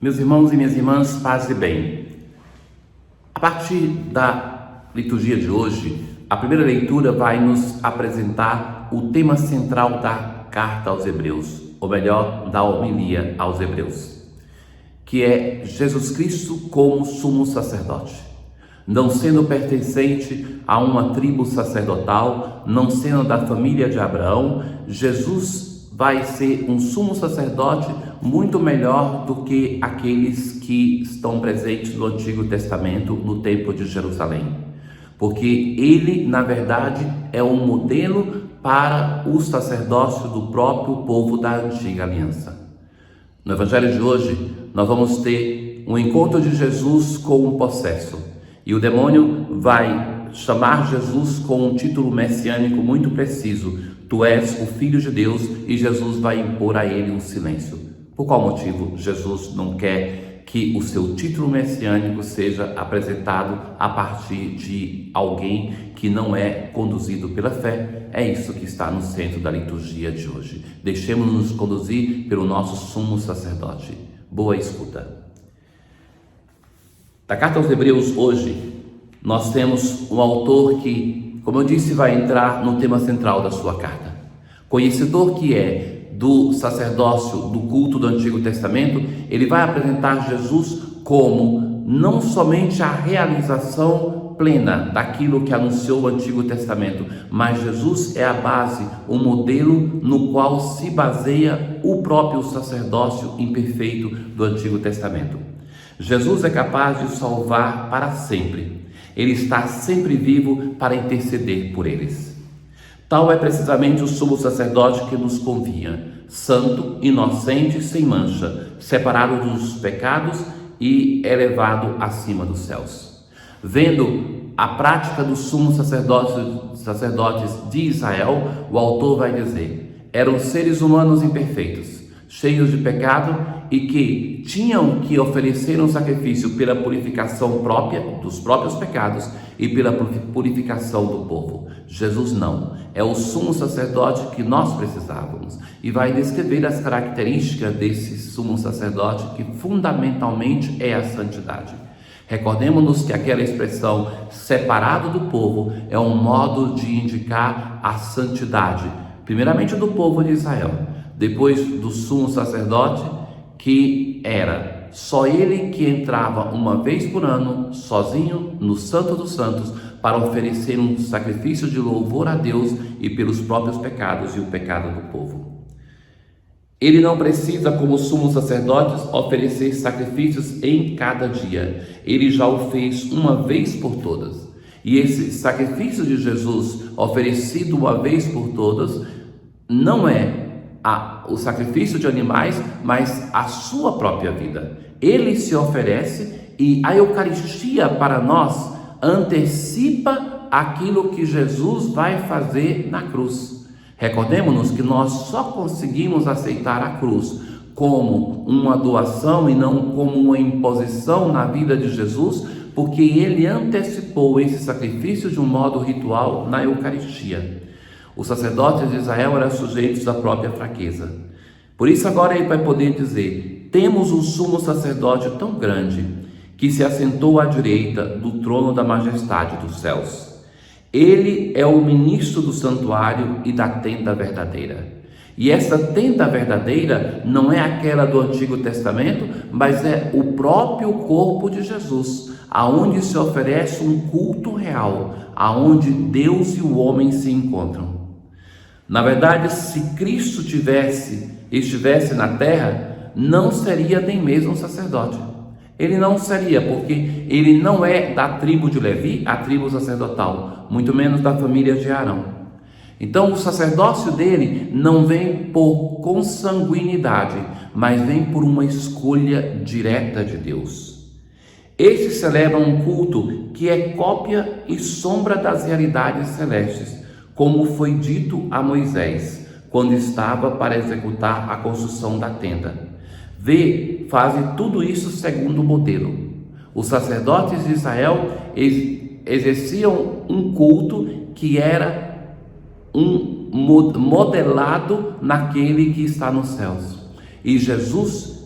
Meus irmãos e minhas irmãs, paz e bem. A partir da liturgia de hoje, a primeira leitura vai nos apresentar o tema central da carta aos Hebreus, ou melhor, da homilia aos Hebreus, que é Jesus Cristo como sumo sacerdote. Não sendo pertencente a uma tribo sacerdotal, não sendo da família de Abraão, Jesus vai ser um sumo sacerdote muito melhor do que aqueles que estão presentes no Antigo Testamento, no Templo de Jerusalém. Porque ele, na verdade, é um modelo para o sacerdócio do próprio povo da Antiga Aliança. No Evangelho de hoje, nós vamos ter um encontro de Jesus com um possesso. E o demônio vai chamar Jesus com um título messiânico muito preciso: Tu és o Filho de Deus, e Jesus vai impor a ele um silêncio. Por qual motivo Jesus não quer que o seu título messiânico seja apresentado a partir de alguém que não é conduzido pela fé? É isso que está no centro da liturgia de hoje. Deixemos-nos conduzir pelo nosso sumo sacerdote. Boa escuta. Da carta aos Hebreus hoje, nós temos um autor que, como eu disse, vai entrar no tema central da sua carta. Conhecedor que é do sacerdócio, do culto do Antigo Testamento, ele vai apresentar Jesus como não somente a realização plena daquilo que anunciou o Antigo Testamento, mas Jesus é a base, o modelo no qual se baseia o próprio sacerdócio imperfeito do Antigo Testamento. Jesus é capaz de salvar para sempre. Ele está sempre vivo para interceder por eles. Tal é precisamente o sumo sacerdote que nos convinha, santo, inocente, sem mancha, separado dos pecados e elevado acima dos céus. Vendo a prática dos sumos sacerdotes de Israel, o autor vai dizer: eram seres humanos imperfeitos, cheios de pecado, e que tinham que oferecer um sacrifício pela purificação própria dos próprios pecados e pela purificação do povo. Jesus não, é o sumo sacerdote que nós precisávamos, e vai descrever as características desse sumo sacerdote, que fundamentalmente é a santidade. Recordemos-nos que aquela expressão separado do povo é um modo de indicar a santidade, primeiramente do povo de Israel, depois do sumo sacerdote, que era só ele que entrava uma vez por ano, sozinho, no Santo dos Santos, para oferecer um sacrifício de louvor a Deus e pelos próprios pecados e o pecado do povo. Ele não precisa, como sumos sacerdotes, oferecer sacrifícios em cada dia. Ele já o fez uma vez por todas. E esse sacrifício de Jesus, oferecido uma vez por todas, não é o sacrifício de animais, mas a sua própria vida. Ele se oferece, e a Eucaristia para nós antecipa aquilo que Jesus vai fazer na cruz. Recordemos-nos que nós só conseguimos aceitar a cruz como uma doação e não como uma imposição na vida de Jesus, porque ele antecipou esse sacrifício de um modo ritual na Eucaristia. Os sacerdotes de Israel eram sujeitos à própria fraqueza. Por isso agora ele vai poder dizer: temos um sumo sacerdote tão grande, que se assentou à direita do trono da majestade dos céus. Ele é o ministro do santuário e da tenda verdadeira. E essa tenda verdadeira não é aquela do Antigo Testamento, mas é o próprio corpo de Jesus, aonde se oferece um culto real, aonde Deus e o homem se encontram. Na verdade, se Cristo estivesse na terra, não seria nem mesmo um sacerdote. Ele não seria, porque ele não é da tribo de Levi, a tribo sacerdotal, muito menos da família de Arão. Então o sacerdócio dele não vem por consanguinidade, mas vem por uma escolha direta de Deus. Estes celebram um culto que é cópia e sombra das realidades celestes, como foi dito a Moisés, quando estava para executar a construção da tenda. Fazem tudo isso segundo o modelo. Os sacerdotes de Israel exerciam um culto que era modelado naquele que está nos céus. E Jesus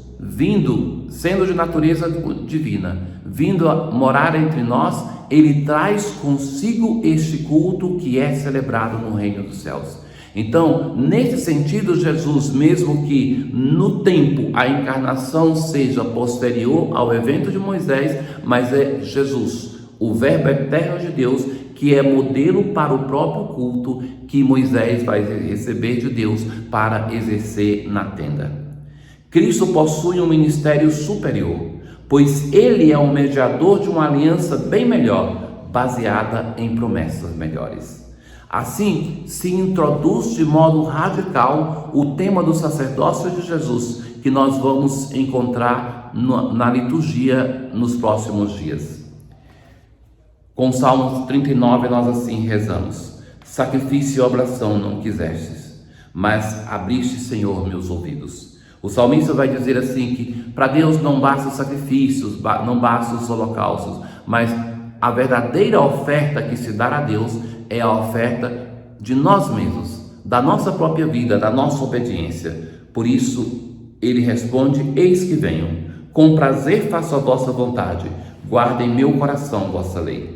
sendo de natureza divina, vindo a morar entre nós, ele traz consigo este culto que é celebrado no reino dos céus. Então, nesse sentido, Jesus, mesmo que no tempo a encarnação seja posterior ao evento de Moisés, mas é Jesus, o Verbo eterno de Deus, que é modelo para o próprio culto que Moisés vai receber de Deus para exercer na tenda. Cristo possui um ministério superior, pois ele é um mediador de uma aliança bem melhor, baseada em promessas melhores. Assim, se introduz de modo radical o tema do sacerdócio de Jesus, que nós vamos encontrar na liturgia nos próximos dias. Com Salmos 39 nós assim rezamos: sacrifício e oblação não quisestes, mas abriste, Senhor, meus ouvidos. O salmista vai dizer assim que para Deus não basta os sacrifícios, não basta os holocaustos, mas a verdadeira oferta que se dá a Deus é a oferta de nós mesmos, da nossa própria vida, da nossa obediência. Por isso ele responde: eis que venho, com prazer faço a vossa vontade, guarda em meu coração vossa lei.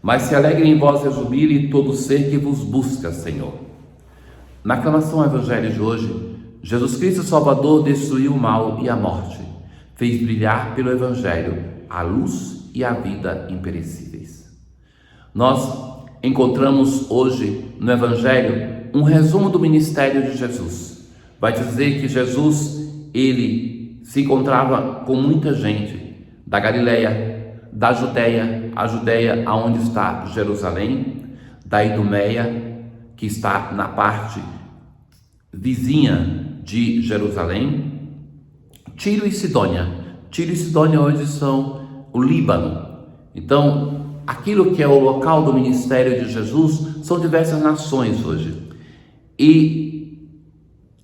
Mas se alegre em vós e jubile todo ser que vos busca, Senhor. Na aclamação ao Evangelho de hoje, Jesus Cristo Salvador destruiu o mal e a morte, fez brilhar pelo Evangelho a luz e a vida imperecíveis. Nós encontramos hoje no Evangelho um resumo do ministério de Jesus. Vai dizer que Jesus, ele se encontrava com muita gente da Galileia, da Judeia, a Judeia aonde está Jerusalém, da Idumeia, que está na parte vizinha de Jerusalém, Tiro e Sidônia. Tiro e Sidônia hoje são o Líbano. Então, aquilo que é o local do ministério de Jesus são diversas nações hoje. E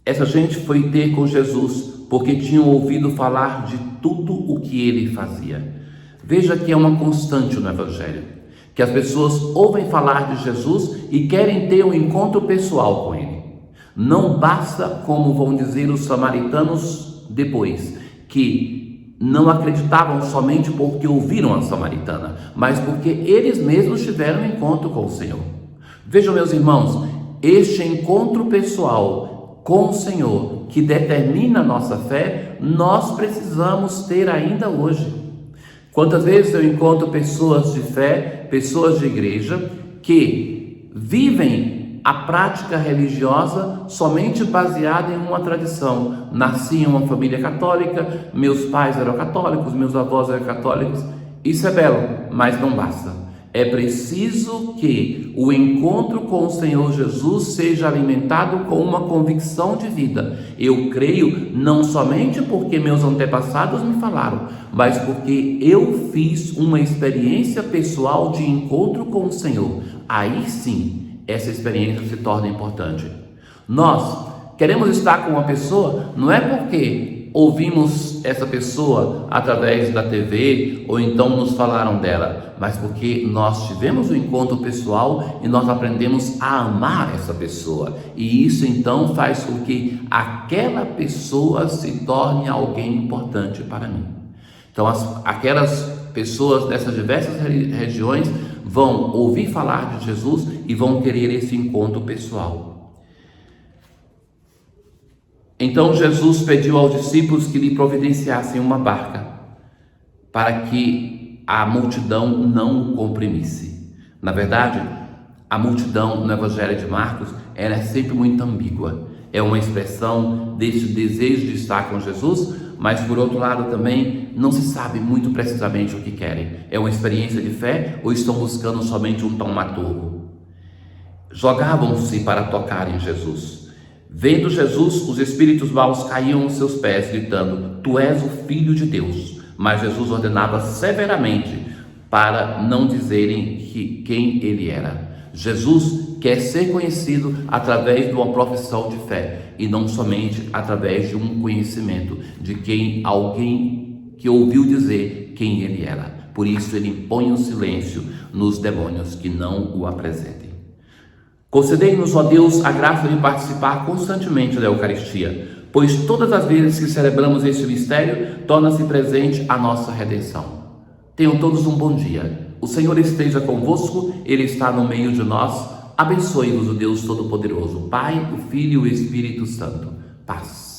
essa gente foi ter com Jesus porque tinham ouvido falar de tudo o que ele fazia. Veja que é uma constante no Evangelho, que as pessoas ouvem falar de Jesus e querem ter um encontro pessoal com ele. Não basta, como vão dizer os samaritanos depois, que não acreditavam somente porque ouviram a samaritana, mas porque eles mesmos tiveram um encontro com o Senhor. Vejam, meus irmãos, este encontro pessoal com o Senhor, que determina a nossa fé, nós precisamos ter ainda hoje. Quantas vezes eu encontro pessoas de fé, pessoas de igreja, que vivem a prática religiosa somente baseada em uma tradição. Nasci em uma família católica, meus pais eram católicos, meus avós eram católicos. Isso é belo, mas não basta. É preciso que o encontro com o Senhor Jesus seja alimentado com uma convicção de vida. Eu creio não somente porque meus antepassados me falaram, mas porque eu fiz uma experiência pessoal de encontro com o Senhor. Aí sim, essa experiência se torna importante. Nós queremos estar com uma pessoa, não é porque ouvimos essa pessoa através da TV ou então nos falaram dela, mas porque nós tivemos um encontro pessoal e nós aprendemos a amar essa pessoa, e isso então faz com que aquela pessoa se torne alguém importante para mim. Então aquelas pessoas dessas diversas regiões vão ouvir falar de Jesus e vão querer esse encontro pessoal. Então Jesus pediu aos discípulos que lhe providenciassem uma barca para que a multidão não o comprimisse. Na verdade, a multidão no Evangelho de Marcos, ela é sempre muito ambígua. É uma expressão desse desejo de estar com Jesus, mas por outro lado também não se sabe muito precisamente o que querem. É uma experiência de fé ou estão buscando somente um taumaturgo? Jogavam-se para tocar em Jesus. Vendo Jesus, os espíritos maus caíam aos seus pés, gritando: Tu és o Filho de Deus. Mas Jesus ordenava severamente para não dizerem quem ele era. Jesus quer ser conhecido através de uma profissão de fé e não somente através de um conhecimento de alguém que ouviu dizer quem ele era. Por isso ele impõe o silêncio nos demônios que não o apresentem. Concedei-nos, ó Deus, a graça de participar constantemente da Eucaristia, pois todas as vezes que celebramos este mistério, torna-se presente a nossa redenção. Tenham todos um bom dia. O Senhor esteja convosco, Ele está no meio de nós. Abençoe-vos o Deus Todo-Poderoso, Pai, o Filho e o Espírito Santo. Paz.